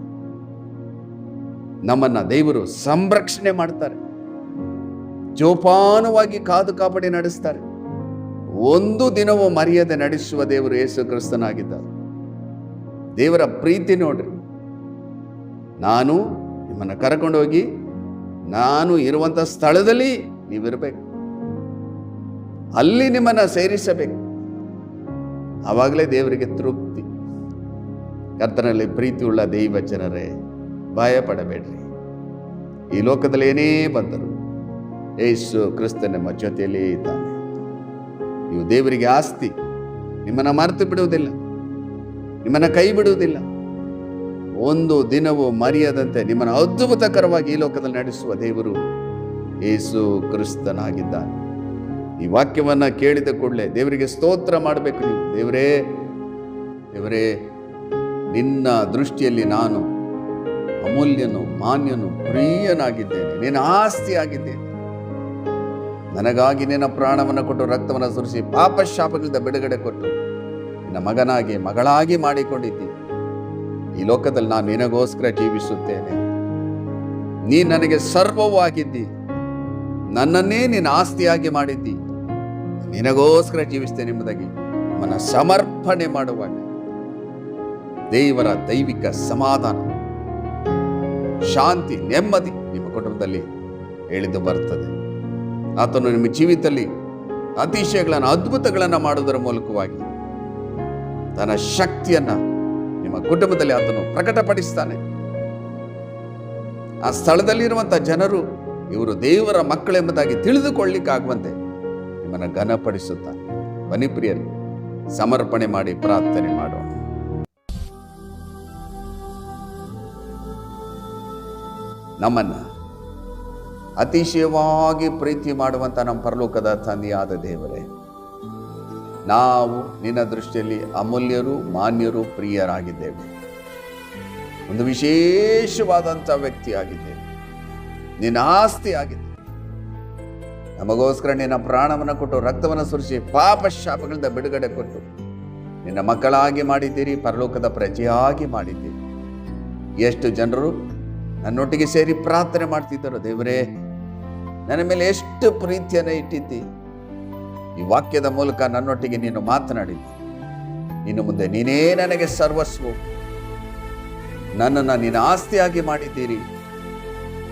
ನಮ್ಮನ್ನ ದೇವರು ಸಂರಕ್ಷಣೆ ಮಾಡ್ತಾರೆ, ಜೋಪಾನವಾಗಿ ಕಾದು ಕಾಪಾಡಿ ನಡೆಸ್ತಾರೆ. ಒಂದು ದಿನವೂ ಮರೆಯದೆ ನಡೆಸುವ ದೇವರು ಯೇಸು ಕ್ರಿಸ್ತನಾಗಿದ್ದಾರೆ. ದೇವರ ಪ್ರೀತಿ ನೋಡ್ರಿ. ನಾನು ನಿಮ್ಮನ್ನು ಕರ್ಕೊಂಡೋಗಿ ನಾನು ಇರುವಂಥ ಸ್ಥಳದಲ್ಲಿ ನೀವಿರಬೇಕು, ಅಲ್ಲಿ ನಿಮ್ಮನ್ನು ಸೇರಿಸಬೇಕು. ಆವಾಗಲೇ ದೇವರಿಗೆ ತೃಪ್ತಿ. ಕರ್ತನಲ್ಲಿ ಪ್ರೀತಿಯುಳ್ಳ ದೈವ ಜನರೇ, ಭಯ ಪಡಬೇಡ್ರಿ. ಈ ಲೋಕದಲ್ಲಿ ಏನೇ ಬಂದರು ಯೇಸು ಕ್ರಿಸ್ತ ನಿಮ್ಮ ಜೊತೆಯಲ್ಲೇ ಇದ್ದಾನೆ. ನೀವು ದೇವರಿಗೆ ಆಸ್ತಿ. ನಿಮ್ಮನ್ನು ಮರೆತು ಬಿಡುವುದಿಲ್ಲ, ನಿಮ್ಮನ್ನು ಕೈ ಬಿಡುವುದಿಲ್ಲ. ಒಂದು ದಿನವೂ ಮರೆಯದಂತೆ ನಿಮ್ಮನ್ನು ಅದ್ಭುತಕರವಾಗಿ ಈ ಲೋಕದಲ್ಲಿ ನಡೆಸುವ ದೇವರು ಯೇಸು ಕ್ರಿಸ್ತನಾಗಿದ್ದಾನೆ. ಈ ವಾಕ್ಯವನ್ನ ಕೇಳಿದ ಕೂಡಲೇ ದೇವರಿಗೆ ಸ್ತೋತ್ರ ಮಾಡಬೇಕು. ನೀವು ದೇವರೇ, ದೇವರೇ, ನಿನ್ನ ದೃಷ್ಟಿಯಲ್ಲಿ ನಾನು ಅಮೂಲ್ಯನು, ಮಾನ್ಯನು, ಪ್ರಿಯನಾಗಿದ್ದೇನೆ, ನಿನ್ನ ಆಸ್ತಿ ಆಗಿದ್ದೇನೆ. ನನಗಾಗಿ ನಿನ್ನ ಪ್ರಾಣವನ್ನು ಕೊಟ್ಟು ರಕ್ತವನ್ನು ಸುರಿಸಿ ಪಾಪ ಶಾಪಗಳಿಂದ ಬಿಡುಗಡೆ ಕೊಟ್ಟು ನಿನ್ನ ಮಗನಾಗಿ ಮಗಳಾಗಿ ಮಾಡಿಕೊಂಡಿದ್ದಿ. ಈ ಲೋಕದಲ್ಲಿ ನಾನು ನಿನಗೋಸ್ಕರ ಜೀವಿಸುತ್ತೇನೆ. ನೀ ನನಗೆ ಸರ್ವವೂ ಆಗಿದ್ದಿ. ನನ್ನನ್ನೇ ನಿನ್ನ ಆಸ್ತಿಯಾಗಿ ಮಾಡಿದ್ದಿ. ನಿನಗೋಸ್ಕರ ಜೀವಿಸ್ತೇನೆ ಎಂಬುದಾಗಿ ನಮ್ಮನ್ನು ಸಮರ್ಪಣೆ ಮಾಡುವಾಗ ದೇವರ ದೈವಿಕ ಸಮಾಧಾನ, ಶಾಂತಿ, ನೆಮ್ಮದಿ ನಿಮ್ಮ ಕುಟುಂಬದಲ್ಲಿ ಎಳೆದು ಬರ್ತದೆ. ಆತನು ನಿಮ್ಮ ಜೀವಿತದಲ್ಲಿ ಅತಿಶಯಗಳನ್ನು, ಅದ್ಭುತಗಳನ್ನು ಮಾಡುವುದರ ಮೂಲಕವಾಗಿ ತನ್ನ ಶಕ್ತಿಯನ್ನ ನಿಮ್ಮ ಕುಟುಂಬದಲ್ಲಿ ಆತನು ಪ್ರಕಟಪಡಿಸ್ತಾನೆ. ಆ ಸ್ಥಳದಲ್ಲಿರುವಂತಹ ಜನರು ಇವರು ದೇವರ ಮಕ್ಕಳೆಂಬುದಾಗಿ ತಿಳಿದುಕೊಳ್ಳಿಕ್ಕಾಗುವಂತೆ ನಿಮ್ಮನ್ನು ಘನಪಡಿಸುತ್ತಾನೆ. ಬನ್ನಿ ಪ್ರಿಯರೇ, ಸಮರ್ಪಣೆ ಮಾಡಿ ಪ್ರಾರ್ಥನೆ ಮಾಡೋಣ. ನಮ್ಮನ್ನ ಅತಿಶಯವಾಗಿ ಪ್ರೀತಿ ಮಾಡುವಂಥ ನಮ್ಮ ಪರಲೋಕದ ತಂದೆಯಾದ ದೇವರೇ, ನಾವು ನಿನ್ನ ದೃಷ್ಟಿಯಲ್ಲಿ ಅಮೂಲ್ಯರು, ಮಾನ್ಯರು, ಪ್ರಿಯರಾಗಿದ್ದೇವೆ. ಒಂದು ವಿಶೇಷವಾದಂಥ ವ್ಯಕ್ತಿಯಾಗಿದ್ದೇವೆ. ನಿನ್ನ ಆಸ್ತಿ ಆಗಿದೆ. ನಮಗೋಸ್ಕರ ನಿನ್ನ ಪ್ರಾಣವನ್ನು ಕೊಟ್ಟು ರಕ್ತವನ್ನು ಸುರಿಸಿ ಪಾಪ ಶಾಪಗಳಿಂದ ಬಿಡುಗಡೆ ಕೊಟ್ಟು ನಿನ್ನ ಮಕ್ಕಳಾಗಿ ಮಾಡಿದ್ದೀರಿ, ಪರಲೋಕದ ಪ್ರಜೆಯಾಗಿ ಮಾಡಿದ್ದೀರಿ. ಎಷ್ಟು ಜನರು ನನ್ನೊಟ್ಟಿಗೆ ಸೇರಿ ಪ್ರಾರ್ಥನೆ ಮಾಡ್ತಿದ್ದರು. ದೇವರೇ, ನನ್ನ ಮೇಲೆ ಎಷ್ಟು ಪ್ರೀತಿಯನ್ನು ಇಟ್ಟಿದ್ದಿ. ಈ ವಾಕ್ಯದ ಮೂಲಕ ನನ್ನೊಟ್ಟಿಗೆ ನೀನು ಮಾತನಾಡಿದ್ದಿ. ಇನ್ನು ಮುಂದೆ ನೀನೇ ನನಗೆ ಸರ್ವಸ್ವ. ನನ್ನನ್ನು ನಿನ್ನ ಆಸ್ತಿಯಾಗಿ ಮಾಡಿದ್ದೀರಿ.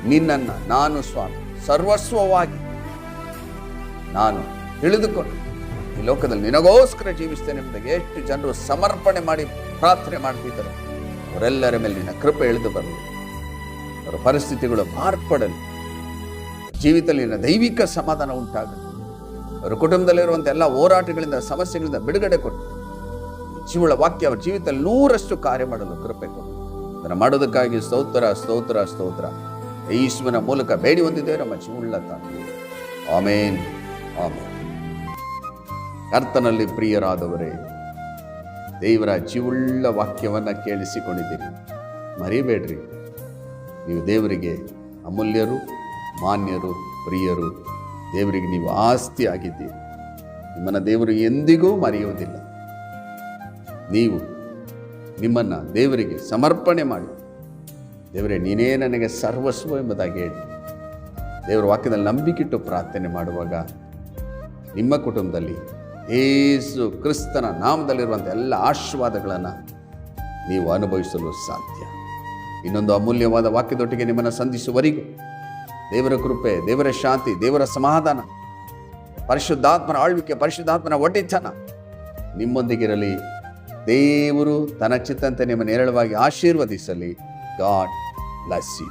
ನಿನ್ನನ್ನು ನಾನು ಸ್ವಾಮಿ ಸರ್ವಸ್ವವಾಗಿ ನಾನು ತಿಳಿದುಕೊಂಡು ಈ ಲೋಕದಲ್ಲಿ ನಿನಗೋಸ್ಕರ ಜೀವಿಸ್ತೇನೆ ಎಂಬುದಾಗಿ ಎಷ್ಟು ಜನರು ಸಮರ್ಪಣೆ ಮಾಡಿ ಪ್ರಾರ್ಥನೆ ಮಾಡ್ತಿದ್ದರು. ಅವರೆಲ್ಲರ ಮೇಲೆ ನಿನ್ನ ಕೃಪೆ ಇಳಿದು ಬರಲಿ. ಅವರ ಪರಿಸ್ಥಿತಿಗಳು ಮಾರ್ಪಡಲಿ. ಜೀವಿತದಲ್ಲಿ ನಿನ್ನ ದೈವಿಕ ಸಮಾಧಾನ ಉಂಟಾಗಲಿ. ಅವರ ಕುಟುಂಬದಲ್ಲಿರುವಂಥ ಎಲ್ಲ ಹೋರಾಟಗಳಿಂದ, ಸಮಸ್ಯೆಗಳಿಂದ ಬಿಡುಗಡೆ ಕೊಟ್ಟು ಜೀವಳ ವಾಕ್ಯ ಅವರ ಜೀವಿತದಲ್ಲಿ 100% ಕಾರ್ಯ ಮಾಡಲು ಕೃಪೆ ಕೊಟ್ಟು ಅದನ್ನು ಮಾಡೋದಕ್ಕಾಗಿ ಸ್ತೋತ್ರ, ಸ್ತೋತ್ರ, ಸ್ತೋತ್ರ. ಯೇಸುವಿನ ಮೂಲಕ ಬೇಡಿ ಹೊಂದಿದ್ದೇವೆ ನಮ್ಮ ಜೀವಳ ತಂದೆ. ಆಮೇನ್, ಆಮೇನ್. ಕರ್ತನಲ್ಲಿ ಪ್ರಿಯರಾದವರೇ, ದೇವರ ಜೀವುಳ್ಳ ವಾಕ್ಯವನ್ನು ಕೇಳಿಸಿಕೊಂಡಿದ್ದೀರಿ. ಮರಿಬೇಡ್ರಿ, ನೀವು ದೇವರಿಗೆ ಅಮೂಲ್ಯರು, ಮಾನ್ಯರು, ಪ್ರಿಯರು. ದೇವರಿಗೆ ನೀವು ಆಸ್ತಿ ಆಗಿದ್ದೀರಿ. ನಿಮ್ಮನ್ನು ದೇವರು ಎಂದಿಗೂ ಮರೆಯುವುದಿಲ್ಲ. ನೀವು ನಿಮ್ಮನ್ನು ದೇವರಿಗೆ ಸಮರ್ಪಣೆ ಮಾಡಿ, ದೇವರೇ ನೀನೇ ನನಗೆ ಸರ್ವಸ್ವ ಎಂಬುದಾಗಿ ಹೇಳಿ ದೇವರ ವಾಕ್ಯದಲ್ಲಿ ನಂಬಿಕಿಟ್ಟು ಪ್ರಾರ್ಥನೆ ಮಾಡುವಾಗ ನಿಮ್ಮ ಕುಟುಂಬದಲ್ಲಿ ಯೇಸು ಕ್ರಿಸ್ತನ ನಾಮದಲ್ಲಿರುವಂಥ ಎಲ್ಲ ಆಶೀರ್ವಾದಗಳನ್ನು ನೀವು ಅನುಭವಿಸಲು ಸಾಧ್ಯ. ಇನ್ನೊಂದು ಅಮೂಲ್ಯವಾದ ವಾಕ್ಯದೊಟ್ಟಿಗೆ ನಿಮ್ಮನ್ನು ಸಂಧಿಸುವವರೆಗೂ ದೇವರ ಕೃಪೆ, ದೇವರ ಶಾಂತಿ, ದೇವರ ಸಮಾಧಾನ, ಪರಿಶುದ್ಧಾತ್ಮನ ಆಳ್ವಿಕೆ, ಪರಿಶುದ್ಧಾತ್ಮನ ಒಡೆತನ ನಿಮ್ಮೊಂದಿಗಿರಲಿ. ದೇವರು ತನ್ನ ಚಿತ್ತಂತೆ ನಿಮ್ಮನ್ನು ನೇರಳವಾಗಿ ಆಶೀರ್ವದಿಸಲಿ. God bless you.